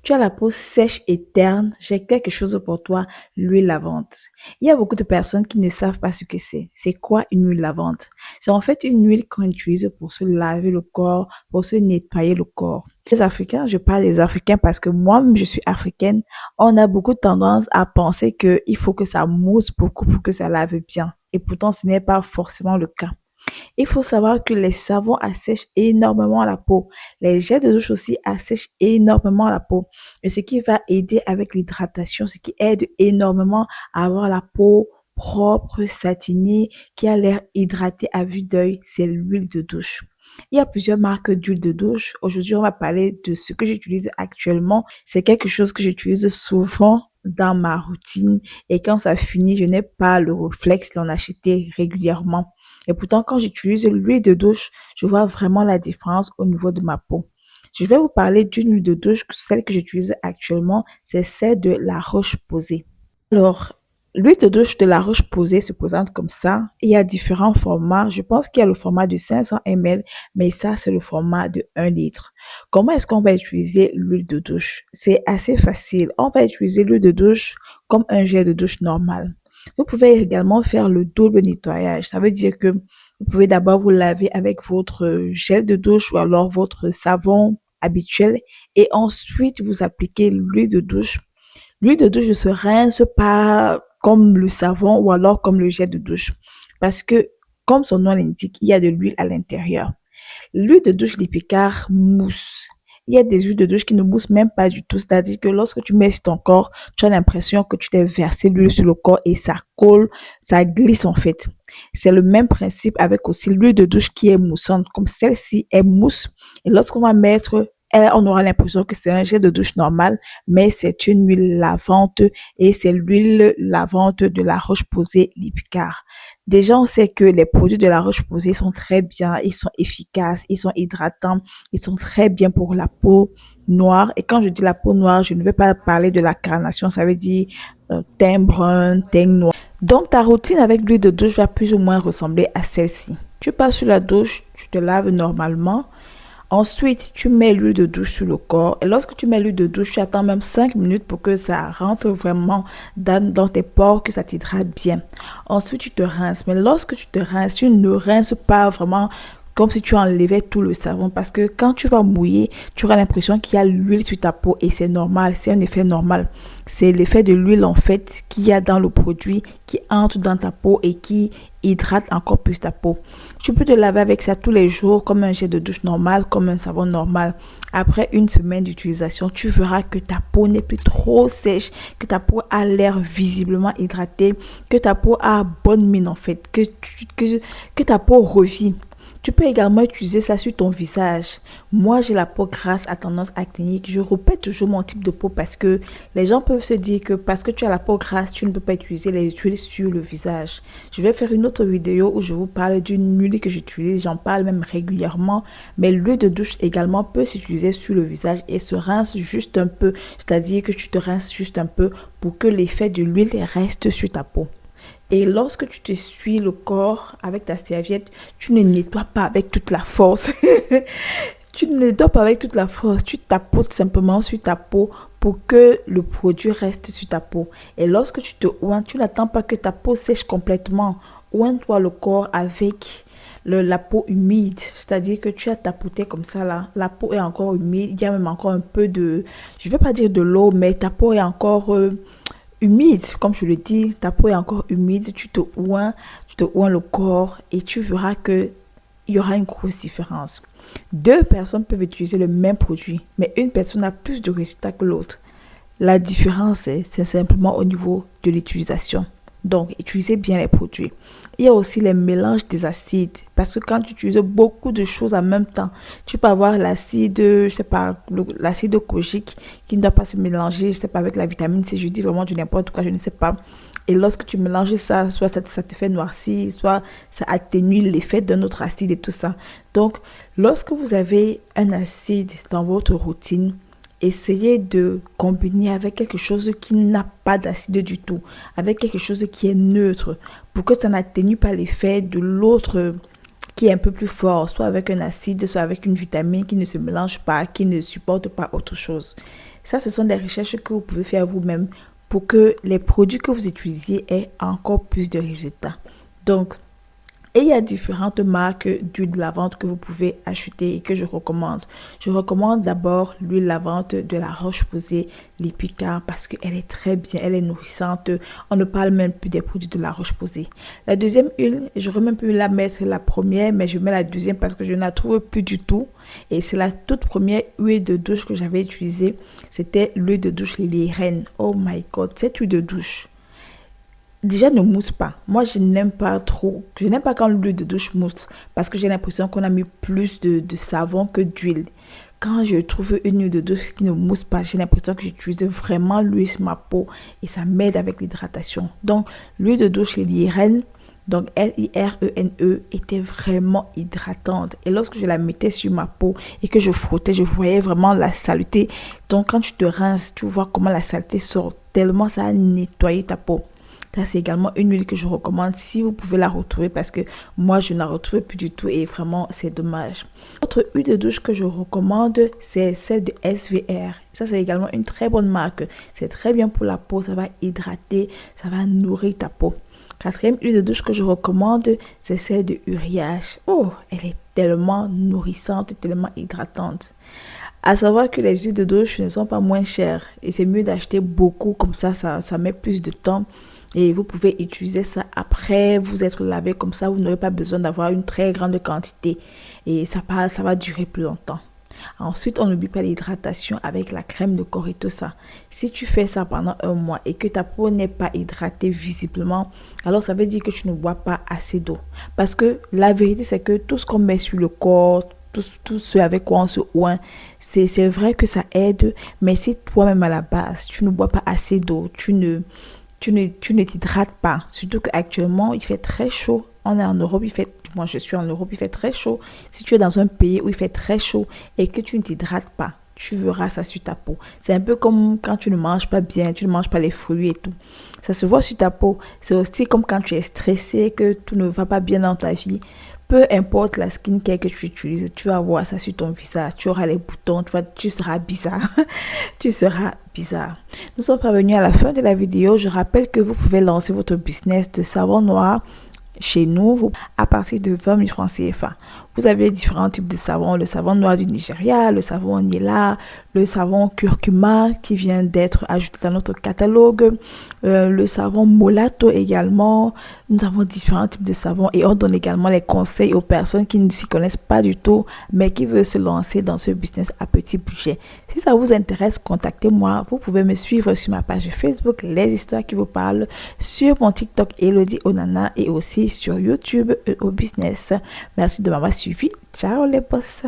Tu as la peau sèche et terne, j'ai quelque chose pour toi, l'huile lavante. Il y a beaucoup de personnes qui ne savent pas ce que c'est. C'est quoi une huile lavante? C'est en fait une huile qu'on utilise pour se laver le corps, pour se nettoyer le corps. Les Africains, je parle des Africains parce que moi-même je suis africaine, on a beaucoup tendance à penser qu'il faut que ça mousse beaucoup pour que ça lave bien. Et pourtant, ce n'est pas forcément le cas. Il faut savoir que les savons assèchent énormément la peau. Les gels de douche aussi assèchent énormément la peau. Et ce qui va aider avec l'hydratation, ce qui aide énormément à avoir la peau propre, satinée, qui a l'air hydratée à vue d'œil, c'est l'huile de douche. Il y a plusieurs marques d'huile de douche. Aujourd'hui, on va parler de ce que j'utilise actuellement. C'est quelque chose que j'utilise souvent dans ma routine et quand ça finit, je n'ai pas le réflexe d'en acheter régulièrement. Et pourtant, quand j'utilise l'huile de douche, je vois vraiment la différence au niveau de ma peau. Je vais vous parler d'une huile de douche, celle que j'utilise actuellement, c'est celle de La Roche-Posay. Alors, l'huile de douche de La Roche-Posay se présente comme ça. Il y a différents formats. Je pense qu'il y a le format de 500 ml, mais ça, c'est le format de 1 litre. Comment est-ce qu'on va utiliser l'huile de douche? C'est assez facile. On va utiliser l'huile de douche comme un gel de douche normal. Vous pouvez également faire le double nettoyage. Ça veut dire que vous pouvez d'abord vous laver avec votre gel de douche ou alors votre savon habituel et ensuite vous appliquez l'huile de douche. L'huile de douche ne se rince pas comme le savon ou alors comme le gel de douche parce que, comme son nom l'indique, il y a de l'huile à l'intérieur. L'huile de douche Lipicard mousse. Il y a des huiles de douche qui ne moussent même pas du tout. C'est-à-dire que lorsque tu mets sur ton corps, tu as l'impression que tu t'es versé l'huile sur le corps et ça colle, ça glisse en fait. C'est le même principe avec aussi l'huile de douche qui est moussante. Comme celle-ci est mousse. Et lorsqu'on va mettre, on aura l'impression que c'est un gel de douche normal, mais c'est une huile lavante et c'est l'huile lavante de La Roche-Posay Lipicard. Déjà, on sait que les produits de La Roche-Posay sont très bien, ils sont efficaces, ils sont hydratants, ils sont très bien pour la peau noire. Et quand je dis la peau noire, je ne vais pas parler de la carnation, ça veut dire teint brun, teint noir. Donc, ta routine avec l'huile de douche va plus ou moins ressembler à celle-ci. Tu passes sur la douche, tu te laves normalement. Ensuite, tu mets l'huile de douche sur le corps et lorsque tu mets l'huile de douche, tu attends même 5 minutes pour que ça rentre vraiment dans tes pores, que ça t'hydrate bien. Ensuite, tu te rinces. Mais lorsque tu te rinces, tu ne rinces pas vraiment comme si tu enlevais tout le savon parce que quand tu vas mouiller, tu auras l'impression qu'il y a l'huile sur ta peau et c'est normal, c'est un effet normal. C'est l'effet de l'huile en fait qu'il y a dans le produit qui entre dans ta peau et qui hydrate encore plus ta peau. Tu peux te laver avec ça tous les jours comme un gel de douche normal, comme un savon normal. Après une semaine d'utilisation, tu verras que ta peau n'est plus trop sèche, que ta peau a l'air visiblement hydratée, que ta peau a bonne mine en fait, que ta peau revit. Tu peux également utiliser ça sur ton visage. Moi, j'ai la peau grasse à tendance acnéique. Je répète toujours mon type de peau parce que les gens peuvent se dire que parce que tu as la peau grasse, tu ne peux pas utiliser les huiles sur le visage. Je vais faire une autre vidéo où je vous parle d'une huile que j'utilise. J'en parle même régulièrement. Mais l'huile de douche également peut s'utiliser sur le visage et se rince juste un peu. C'est-à-dire que tu te rinces juste un peu pour que l'effet de l'huile reste sur ta peau. Et lorsque tu t'essuies le corps avec ta serviette, tu ne nettoies pas avec toute la force. Tu ne nettoies pas avec toute la force. Tu tapotes simplement sur ta peau pour que le produit reste sur ta peau. Et lorsque tu te oins, tu n'attends pas que ta peau sèche complètement. Oins-toi le corps avec la peau humide. C'est-à-dire que tu as tapoté comme ça là. La peau est encore humide. Il y a même encore un peu de, je ne vais pas dire de l'eau, mais ta peau est encore humide, comme je le dis, ta peau est encore humide, tu te oins le corps et tu verras que il y aura une grosse différence. Deux personnes peuvent utiliser le même produit, mais une personne a plus de résultats que l'autre. La différence, c'est simplement au niveau de l'utilisation. Donc, utilisez bien les produits. Il y a aussi les mélanges des acides. Parce que quand tu utilises beaucoup de choses en même temps, tu peux avoir l'acide, je sais pas, l'acide kojique qui ne doit pas se mélanger, je sais pas, avec la vitamine C. Je dis vraiment du n'importe quoi, je ne sais pas. Et lorsque tu mélanges ça, soit ça te fait noircir, soit ça atténue l'effet d'un autre acide et tout ça. Donc, lorsque vous avez un acide dans votre routine, essayez de combiner avec quelque chose qui n'a pas d'acide du tout, avec quelque chose qui est neutre, pour que ça n'atténue pas l'effet de l'autre qui est un peu plus fort, soit avec un acide, soit avec une vitamine qui ne se mélange pas, qui ne supporte pas autre chose. Ça, ce sont des recherches que vous pouvez faire vous-même pour que les produits que vous utilisiez aient encore plus de résultats. Donc, et il y a différentes marques d'huile de lavande que vous pouvez acheter et que je recommande. Je recommande d'abord l'huile lavande de la Roche-Posay Lipicard parce qu'elle est très bien, elle est nourrissante. On ne parle même plus des produits de la Roche-Posay. La deuxième huile, j'aurais même pu la mettre la première, mais je mets la deuxième parce que je ne la trouve plus du tout. Et c'est la toute première huile de douche que j'avais utilisée. C'était l'huile de douche Lily Reine. Oh my God, cette huile de douche. Déjà, ne mousse pas. Moi, je n'aime pas trop. Je n'aime pas quand l'huile de douche mousse parce que j'ai l'impression qu'on a mis plus de savon que d'huile. Quand je trouve une huile de douche qui ne mousse pas, j'ai l'impression que j'utilise vraiment l'huile sur ma peau et ça m'aide avec l'hydratation. Donc, l'huile de douche Lirene, donc Lirene, était vraiment hydratante. Et lorsque je la mettais sur ma peau et que je frottais, je voyais vraiment la saleté. Donc, quand tu te rinces, tu vois comment la saleté sort tellement ça a nettoyé ta peau. Ça, c'est également une huile que je recommande si vous pouvez la retrouver parce que moi, je ne la retrouve plus du tout et vraiment, c'est dommage. Autre huile de douche que je recommande, c'est celle de SVR. Ça, c'est également une très bonne marque. C'est très bien pour la peau, ça va hydrater, ça va nourrir ta peau. Quatrième huile de douche que je recommande, c'est celle de Uriage. Oh, elle est tellement nourrissante, tellement hydratante. À savoir que les huiles de douche ne sont pas moins chères et c'est mieux d'acheter beaucoup, comme ça met plus de temps. Et vous pouvez utiliser ça après vous être lavé comme ça. Vous n'aurez pas besoin d'avoir une très grande quantité. Et ça va durer plus longtemps. Ensuite, on n'oublie pas l'hydratation avec la crème de Coritosa. Si tu fais ça pendant un mois et que ta peau n'est pas hydratée visiblement, alors ça veut dire que tu ne bois pas assez d'eau. Parce que la vérité, c'est que tout ce qu'on met sur le corps, tout ce avec quoi on se oint, c'est vrai que ça aide. Mais si toi-même à la base, tu ne bois pas assez d'eau, tu ne t'hydrates pas. Surtout qu'actuellement, il fait très chaud. On est en Europe, moi je suis en Europe, il fait très chaud. Si tu es dans un pays où il fait très chaud et que tu ne t'hydrates pas, tu verras ça sur ta peau. C'est un peu comme quand tu ne manges pas bien, tu ne manges pas les fruits et tout. Ça se voit sur ta peau. C'est aussi comme quand tu es stressé, que tout ne va pas bien dans ta vie. Peu importe la skincare que tu utilises, tu vas voir ça sur ton visage. Tu auras les boutons, tu seras bizarre. Tu seras bizarre. Nous sommes parvenus à la fin de la vidéo. Je rappelle que vous pouvez lancer votre business de savon noir chez nous à partir de 20 000 francs CFA. Vous avez différents types de savons, le savon noir du Nigeria, le savon Nila, le savon curcuma qui vient d'être ajouté dans notre catalogue, le savon Molato également. Nous avons différents types de savons et on donne également les conseils aux personnes qui ne s'y connaissent pas du tout mais qui veulent se lancer dans ce business à petit budget. Si ça vous intéresse, contactez-moi. Vous pouvez me suivre sur ma page Facebook Les Histoires qui vous parlent, sur mon TikTok Elodie Onana et aussi sur YouTube au Business. Merci de m'avoir suivi. Ciao les boss.